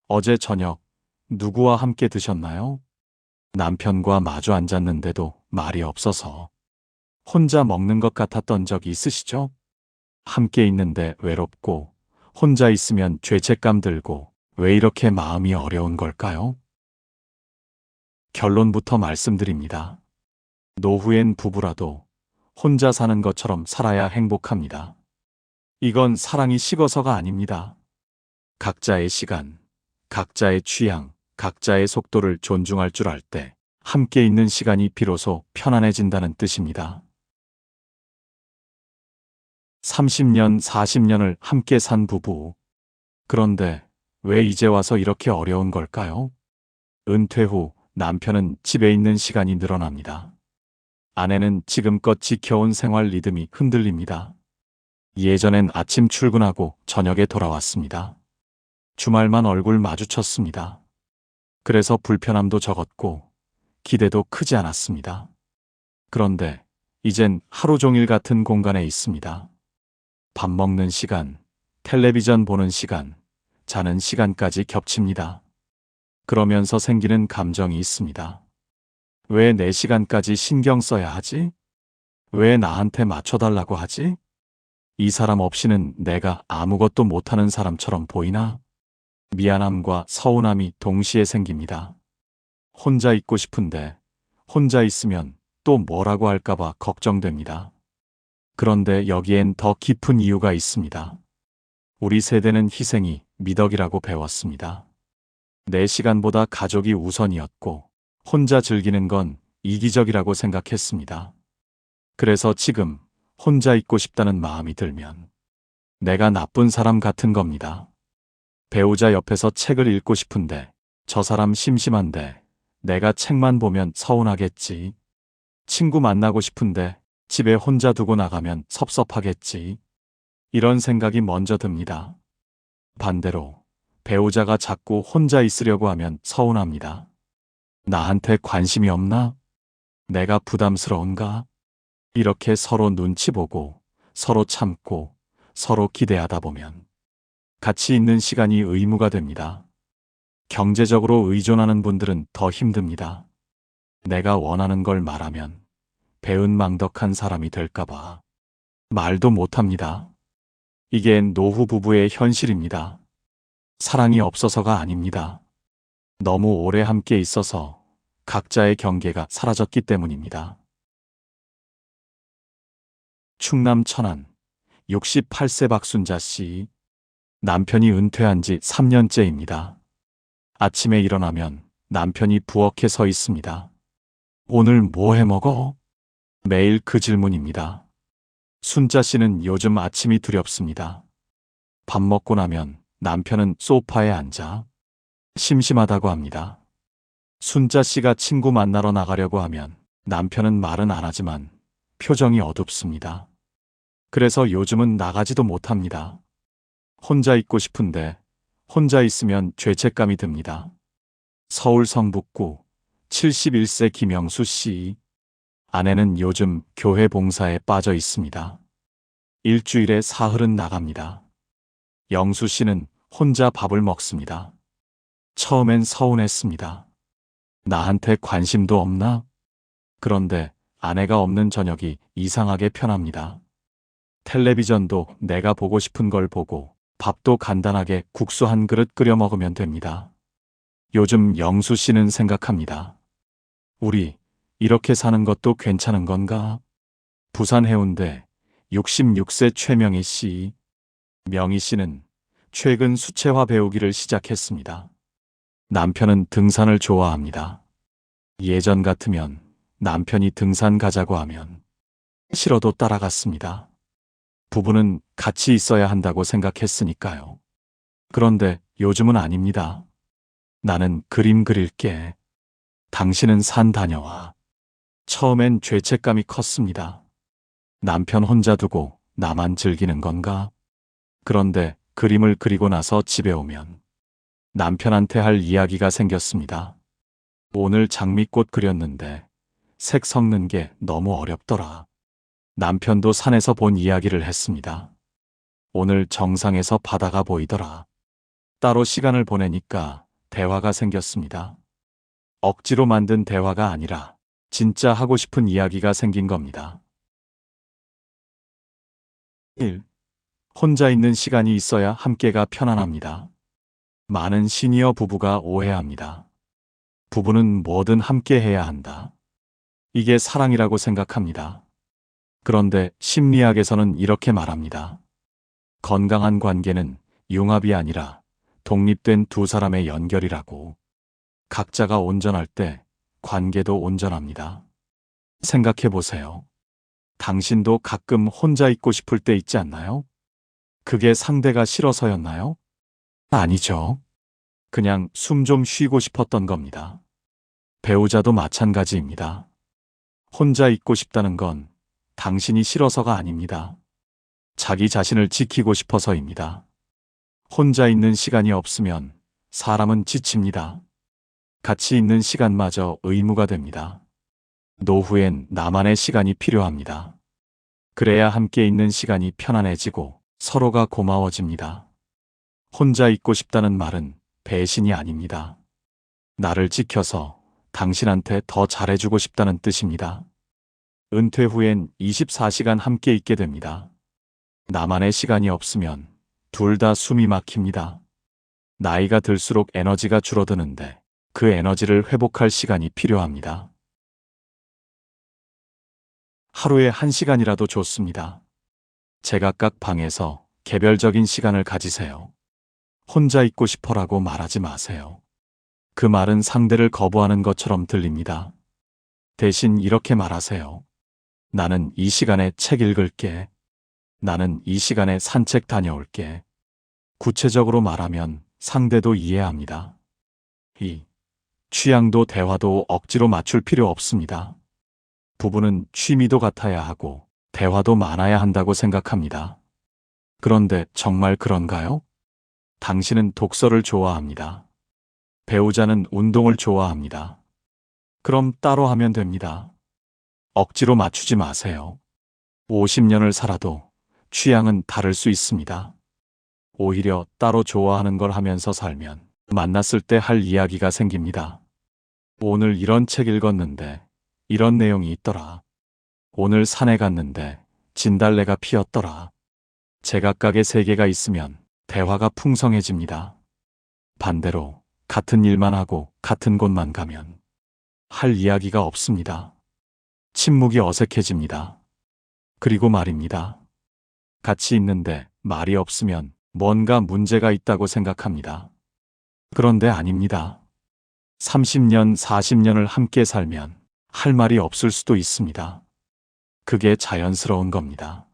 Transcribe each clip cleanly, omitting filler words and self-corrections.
어제 저녁 누구와 함께 드셨나요? 남편과 마주 앉았는데도 말이 없어서 혼자 먹는 것 같았던 적 있으시죠? 함께 있는데 외롭고 혼자 있으면 죄책감 들고 왜 이렇게 마음이 어려운 걸까요? 결론부터 말씀드립니다. 노후엔 부부라도 혼자 사는 것처럼 살아야 행복합니다. 이건 사랑이 식어서가 아닙니다. 각자의 시간, 각자의 취향, 각자의 속도를 존중할 줄 알 때 함께 있는 시간이 비로소 편안해진다는 뜻입니다. 30년, 40년을 함께 산 부부. 그런데 왜 이제 와서 이렇게 어려운 걸까요? 은퇴 후 남편은 집에 있는 시간이 늘어납니다. 아내는 지금껏 지켜온 생활 리듬이 흔들립니다. 예전엔 아침 출근하고 저녁에 돌아왔습니다. 주말만 얼굴 마주쳤습니다. 그래서 불편함도 적었고 기대도 크지 않았습니다. 그런데 이젠 하루 종일 같은 공간에 있습니다. 밥 먹는 시간, 텔레비전 보는 시간, 자는 시간까지 겹칩니다. 그러면서 생기는 감정이 있습니다. 왜 내 시간까지 신경 써야 하지? 왜 나한테 맞춰달라고 하지? 이 사람 없이는 내가 아무것도 못하는 사람처럼 보이나? 미안함과 서운함이 동시에 생깁니다. 혼자 있고 싶은데 혼자 있으면 또 뭐라고 할까봐 걱정됩니다. 그런데 여기엔 더 깊은 이유가 있습니다. 우리 세대는 희생이 미덕이라고 배웠습니다. 내 시간보다 가족이 우선이었고 혼자 즐기는 건 이기적이라고 생각했습니다. 그래서 지금 혼자 있고 싶다는 마음이 들면 내가 나쁜 사람 같은 겁니다. 배우자 옆에서 책을 읽고 싶은데 저 사람 심심한데 내가 책만 보면 서운하겠지. 친구 만나고 싶은데 집에 혼자 두고 나가면 섭섭하겠지. 이런 생각이 먼저 듭니다. 반대로 배우자가 자꾸 혼자 있으려고 하면 서운합니다. 나한테 관심이 없나? 내가 부담스러운가? 이렇게 서로 눈치 보고 서로 참고 서로 기대하다 보면 같이 있는 시간이 의무가 됩니다. 경제적으로 의존하는 분들은 더 힘듭니다. 내가 원하는 걸 말하면 배은망덕한 사람이 될까봐 말도 못합니다. 이게 노후 부부의 현실입니다. 사랑이 없어서가 아닙니다. 너무 오래 함께 있어서 각자의 경계가 사라졌기 때문입니다. 충남 천안 68세 박순자 씨. 남편이 은퇴한 지 3년째입니다. 아침에 일어나면 남편이 부엌에 서 있습니다. 오늘 뭐 해 먹어? 매일 그 질문입니다. 순자 씨는 요즘 아침이 두렵습니다. 밥 먹고 나면 남편은 소파에 앉아 심심하다고 합니다. 순자 씨가 친구 만나러 나가려고 하면 남편은 말은 안 하지만 표정이 어둡습니다. 그래서 요즘은 나가지도 못합니다. 혼자 있고 싶은데 혼자 있으면 죄책감이 듭니다. 서울 성북구 71세 김영수 씨. 아내는 요즘 교회 봉사에 빠져 있습니다. 일주일에 사흘은 나갑니다. 영수 씨는 혼자 밥을 먹습니다. 처음엔 서운했습니다. 나한테 관심도 없나? 그런데 아내가 없는 저녁이 이상하게 편합니다. 텔레비전도 내가 보고 싶은 걸 보고 밥도 간단하게 국수 한 그릇 끓여 먹으면 됩니다. 요즘 영수 씨는 생각합니다. 우리 이렇게 사는 것도 괜찮은 건가? 부산 해운대 66세 최명희 씨. 명희 씨는 최근 수채화 배우기를 시작했습니다. 남편은 등산을 좋아합니다. 예전 같으면 남편이 등산 가자고 하면 싫어도 따라갔습니다. 부부는 같이 있어야 한다고 생각했으니까요. 그런데 요즘은 아닙니다. 나는 그림 그릴게. 당신은 산 다녀와. 처음엔 죄책감이 컸습니다. 남편 혼자 두고 나만 즐기는 건가? 그런데 그림을 그리고 나서 집에 오면 남편한테 할 이야기가 생겼습니다. 오늘 장미꽃 그렸는데 색 섞는 게 너무 어렵더라. 남편도 산에서 본 이야기를 했습니다. 오늘 정상에서 바다가 보이더라. 따로 시간을 보내니까 대화가 생겼습니다. 억지로 만든 대화가 아니라 진짜 하고 싶은 이야기가 생긴 겁니다. 1. 혼자 있는 시간이 있어야 함께가 편안합니다. 많은 시니어 부부가 오해합니다. 부부는 뭐든 함께 해야 한다. 이게 사랑이라고 생각합니다. 그런데 심리학에서는 이렇게 말합니다. 건강한 관계는 융합이 아니라 독립된 두 사람의 연결이라고. 각자가 온전할 때 관계도 온전합니다. 생각해 보세요. 당신도 가끔 혼자 있고 싶을 때 있지 않나요? 그게 상대가 싫어서였나요? 아니죠. 그냥 숨 좀 쉬고 싶었던 겁니다. 배우자도 마찬가지입니다. 혼자 있고 싶다는 건 당신이 싫어서가 아닙니다. 자기 자신을 지키고 싶어서입니다. 혼자 있는 시간이 없으면 사람은 지칩니다. 같이 있는 시간마저 의무가 됩니다. 노후엔 나만의 시간이 필요합니다. 그래야 함께 있는 시간이 편안해지고 서로가 고마워집니다. 혼자 있고 싶다는 말은 배신이 아닙니다. 나를 지켜서 당신한테 더 잘해주고 싶다는 뜻입니다. 은퇴 후엔 24시간 함께 있게 됩니다. 나만의 시간이 없으면 둘 다 숨이 막힙니다. 나이가 들수록 에너지가 줄어드는데 그 에너지를 회복할 시간이 필요합니다. 하루에 1시간이라도 좋습니다. 제각각 방에서 개별적인 시간을 가지세요. 혼자 있고 싶어라고 말하지 마세요. 그 말은 상대를 거부하는 것처럼 들립니다. 대신 이렇게 말하세요. 나는 이 시간에 책 읽을게. 나는 이 시간에 산책 다녀올게. 구체적으로 말하면 상대도 이해합니다. 2. 취향도 대화도 억지로 맞출 필요 없습니다. 부부는 취미도 같아야 하고 대화도 많아야 한다고 생각합니다. 그런데 정말 그런가요? 당신은 독서를 좋아합니다. 배우자는 운동을 좋아합니다. 그럼 따로 하면 됩니다. 억지로 맞추지 마세요. 50년을 살아도 취향은 다를 수 있습니다. 오히려 따로 좋아하는 걸 하면서 살면 만났을 때 할 이야기가 생깁니다. 오늘 이런 책 읽었는데 이런 내용이 있더라. 오늘 산에 갔는데 진달래가 피었더라. 제각각의 세계가 있으면 대화가 풍성해집니다. 반대로 같은 일만 하고 같은 곳만 가면 할 이야기가 없습니다. 침묵이 어색해집니다. 그리고 말입니다. 같이 있는데 말이 없으면 뭔가 문제가 있다고 생각합니다. 그런데 아닙니다. 30년, 40년을 함께 살면 할 말이 없을 수도 있습니다. 그게 자연스러운 겁니다.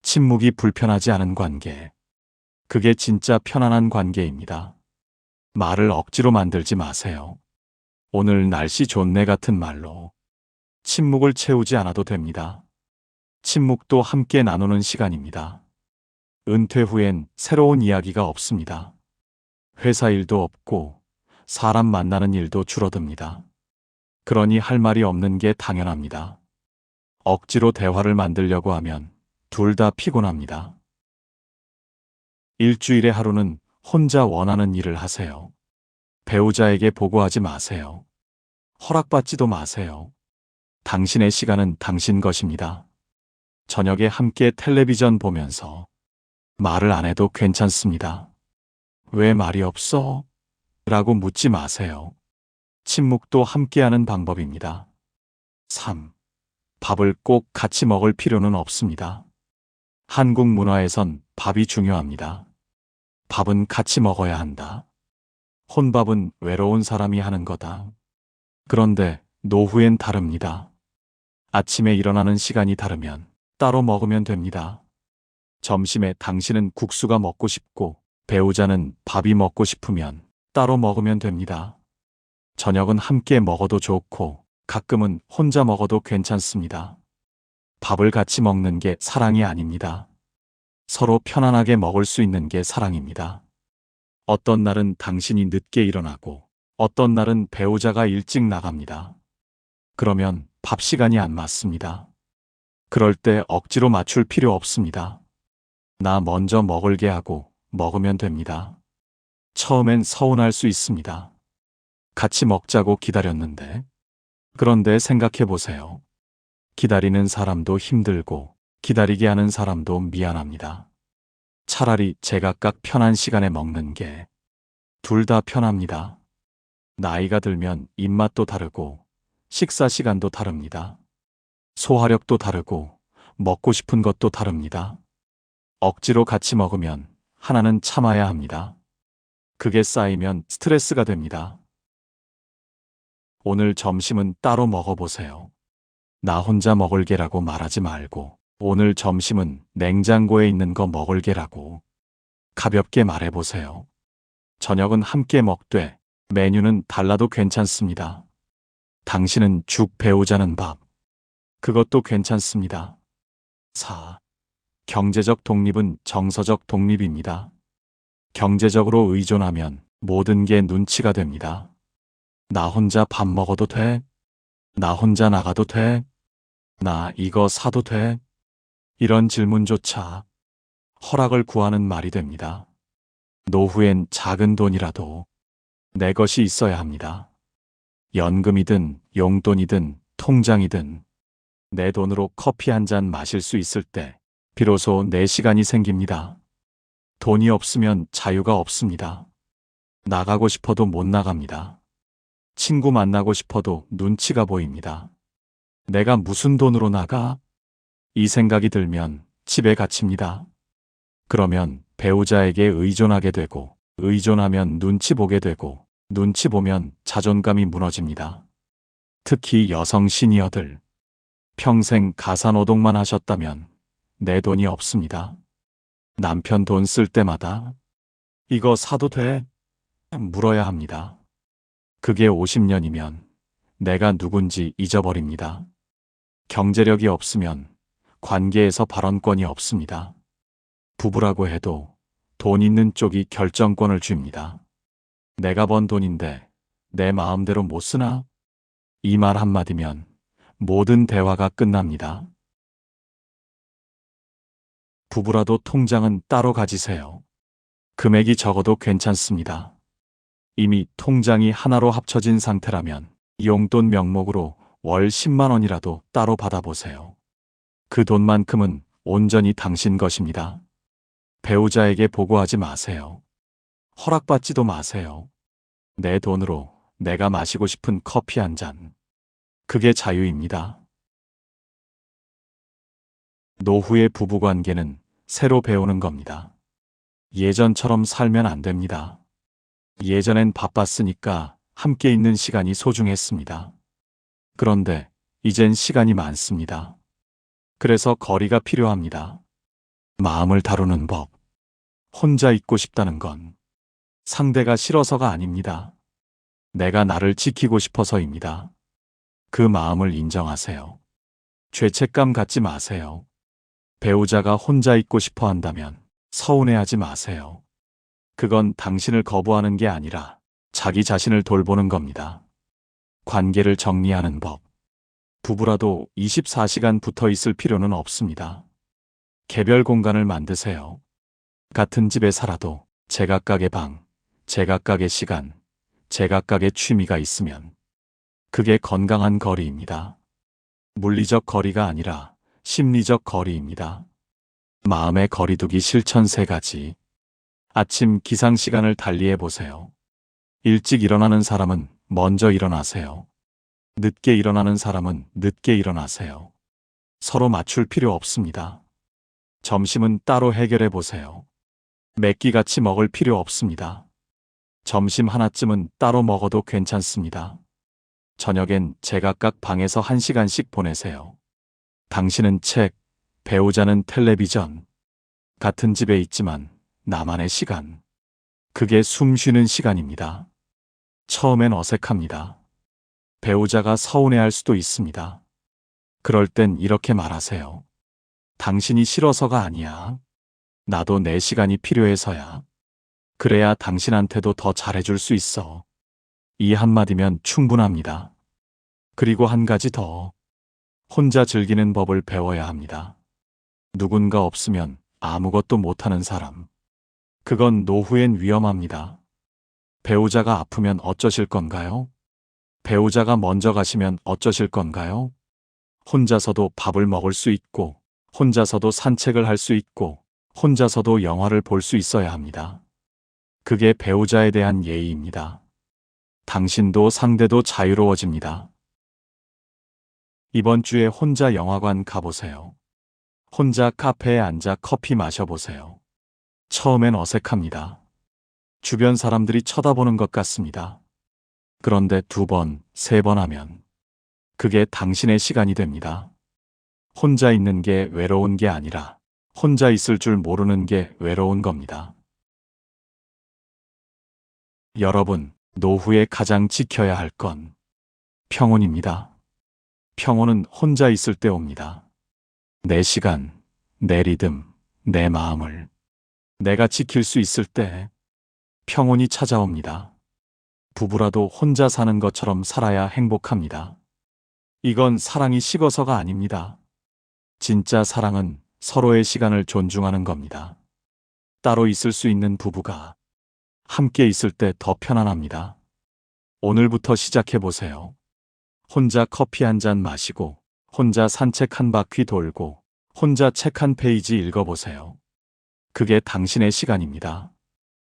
침묵이 불편하지 않은 관계. 그게 진짜 편안한 관계입니다. 말을 억지로 만들지 마세요. 오늘 날씨 좋네 같은 말로 침묵을 채우지 않아도 됩니다. 침묵도 함께 나누는 시간입니다. 은퇴 후엔 새로운 이야기가 없습니다. 회사 일도 없고 사람 만나는 일도 줄어듭니다. 그러니 할 말이 없는 게 당연합니다. 억지로 대화를 만들려고 하면 둘 다 피곤합니다. 일주일에 하루는 혼자 원하는 일을 하세요. 배우자에게 보고하지 마세요. 허락받지도 마세요. 당신의 시간은 당신 것입니다. 저녁에 함께 텔레비전 보면서 말을 안 해도 괜찮습니다. 왜 말이 없어? 라고 묻지 마세요. 침묵도 함께하는 방법입니다. 3. 밥을 꼭 같이 먹을 필요는 없습니다. 한국 문화에선 밥이 중요합니다. 밥은 같이 먹어야 한다. 혼밥은 외로운 사람이 하는 거다. 그런데 노후엔 다릅니다. 아침에 일어나는 시간이 다르면 따로 먹으면 됩니다. 점심에 당신은 국수가 먹고 싶고 배우자는 밥이 먹고 싶으면 따로 먹으면 됩니다. 저녁은 함께 먹어도 좋고 가끔은 혼자 먹어도 괜찮습니다. 밥을 같이 먹는 게 사랑이 아닙니다. 서로 편안하게 먹을 수 있는 게 사랑입니다. 어떤 날은 당신이 늦게 일어나고 어떤 날은 배우자가 일찍 나갑니다. 그러면 밥 시간이 안 맞습니다. 그럴 때 억지로 맞출 필요 없습니다. 나 먼저 먹을게 하고 먹으면 됩니다. 처음엔 서운할 수 있습니다. 같이 먹자고 기다렸는데. 그런데 생각해 보세요. 기다리는 사람도 힘들고 기다리게 하는 사람도 미안합니다. 차라리 제각각 편한 시간에 먹는 게 둘 다 편합니다. 나이가 들면 입맛도 다르고 식사 시간도 다릅니다. 소화력도 다르고 먹고 싶은 것도 다릅니다. 억지로 같이 먹으면 하나는 참아야 합니다. 그게 쌓이면 스트레스가 됩니다. 오늘 점심은 따로 먹어보세요. 나 혼자 먹을게라고 말하지 말고 오늘 점심은 냉장고에 있는 거 먹을게라고 가볍게 말해보세요. 저녁은 함께 먹되 메뉴는 달라도 괜찮습니다. 당신은 죽, 배우자는 밥. 그것도 괜찮습니다. 4. 경제적 독립은 정서적 독립입니다. 경제적으로 의존하면 모든 게 눈치가 됩니다. 나 혼자 밥 먹어도 돼? 나 혼자 나가도 돼? 나 이거 사도 돼? 이런 질문조차 허락을 구하는 말이 됩니다. 노후엔 작은 돈이라도 내 것이 있어야 합니다. 연금이든 용돈이든 통장이든 내 돈으로 커피 한 잔 마실 수 있을 때 비로소 내 시간이 생깁니다. 돈이 없으면 자유가 없습니다. 나가고 싶어도 못 나갑니다. 친구 만나고 싶어도 눈치가 보입니다. 내가 무슨 돈으로 나가? 이 생각이 들면 집에 갇힙니다. 그러면 배우자에게 의존하게 되고, 의존하면 눈치 보게 되고, 눈치 보면 자존감이 무너집니다. 특히 여성 시니어들. 평생 가사노동만 하셨다면 내 돈이 없습니다. 남편 돈 쓸 때마다 이거 사도 돼? 물어야 합니다. 그게 50년이면 내가 누군지 잊어버립니다. 경제력이 없으면 관계에서 발언권이 없습니다. 부부라고 해도 돈 있는 쪽이 결정권을 줍니다. 내가 번 돈인데 내 마음대로 못 쓰나? 이 말 한마디면 모든 대화가 끝납니다. 부부라도 통장은 따로 가지세요. 금액이 적어도 괜찮습니다. 이미 통장이 하나로 합쳐진 상태라면 용돈 명목으로 월 10만 원이라도 따로 받아보세요. 그 돈만큼은 온전히 당신 것입니다. 배우자에게 보고하지 마세요. 허락받지도 마세요. 내 돈으로 내가 마시고 싶은 커피 한 잔. 그게 자유입니다. 노후의 부부관계는 새로 배우는 겁니다. 예전처럼 살면 안 됩니다. 예전엔 바빴으니까 함께 있는 시간이 소중했습니다. 그런데 이젠 시간이 많습니다. 그래서 거리가 필요합니다. 마음을 다루는 법. 혼자 있고 싶다는 건 상대가 싫어서가 아닙니다. 내가 나를 지키고 싶어서입니다. 그 마음을 인정하세요. 죄책감 갖지 마세요. 배우자가 혼자 있고 싶어 한다면 서운해하지 마세요. 그건 당신을 거부하는 게 아니라 자기 자신을 돌보는 겁니다. 관계를 정리하는 법. 부부라도 24시간 붙어 있을 필요는 없습니다. 개별 공간을 만드세요. 같은 집에 살아도 제각각의 방, 제각각의 시간, 제각각의 취미가 있으면 그게 건강한 거리입니다. 물리적 거리가 아니라 심리적 거리입니다. 마음의 거리두기 실천 3가지. 아침 기상 시간을 달리해 보세요. 일찍 일어나는 사람은 먼저 일어나세요. 늦게 일어나는 사람은 늦게 일어나세요. 서로 맞출 필요 없습니다. 점심은 따로 해결해 보세요. 매끼같이 먹을 필요 없습니다. 점심 하나쯤은 따로 먹어도 괜찮습니다. 저녁엔 제각각 방에서 1시간씩 보내세요. 당신은 책, 배우자는 텔레비전. 같은 집에 있지만 나만의 시간. 그게 숨 쉬는 시간입니다. 처음엔 어색합니다. 배우자가 서운해할 수도 있습니다. 그럴 땐 이렇게 말하세요. 당신이 싫어서가 아니야. 나도 내 시간이 필요해서야. 그래야 당신한테도 더 잘해줄 수 있어. 이 한마디면 충분합니다. 그리고 한 가지 더. 혼자 즐기는 법을 배워야 합니다. 누군가 없으면 아무것도 못하는 사람. 그건 노후엔 위험합니다. 배우자가 아프면 어쩌실 건가요? 배우자가 먼저 가시면 어쩌실 건가요? 혼자서도 밥을 먹을 수 있고, 혼자서도 산책을 할 수 있고, 혼자서도 영화를 볼 수 있어야 합니다. 그게 배우자에 대한 예의입니다. 당신도 상대도 자유로워집니다. 이번 주에 혼자 영화관 가보세요. 혼자 카페에 앉아 커피 마셔보세요. 처음엔 어색합니다. 주변 사람들이 쳐다보는 것 같습니다. 그런데 2번, 3번 하면 그게 당신의 시간이 됩니다. 혼자 있는 게 외로운 게 아니라 혼자 있을 줄 모르는 게 외로운 겁니다. 여러분, 노후에 가장 지켜야 할 건 평온입니다. 평온은 혼자 있을 때 옵니다. 내 시간, 내 리듬, 내 마음을 내가 지킬 수 있을 때 평온이 찾아옵니다. 부부라도 혼자 사는 것처럼 살아야 행복합니다. 이건 사랑이 식어서가 아닙니다. 진짜 사랑은 서로의 시간을 존중하는 겁니다. 따로 있을 수 있는 부부가 함께 있을 때 더 편안합니다. 오늘부터 시작해 보세요. 혼자 커피 한 잔 마시고, 혼자 산책 한 바퀴 돌고, 혼자 책 한 페이지 읽어보세요. 그게 당신의 시간입니다.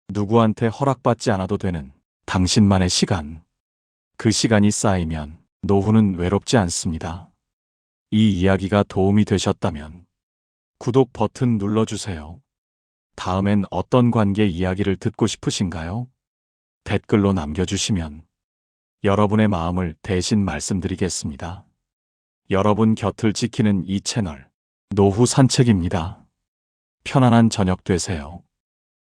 누구한테 허락받지 않아도 되는 당신만의 시간. 그 시간이 쌓이면 노후는 외롭지 않습니다. 이 이야기가 도움이 되셨다면 구독 버튼 눌러주세요. 다음엔 어떤 관계 이야기를 듣고 싶으신가요? 댓글로 남겨주시면 여러분의 마음을 대신 말씀드리겠습니다. 여러분 곁을 지키는 이 채널, 노후 산책입니다. 편안한 저녁 되세요.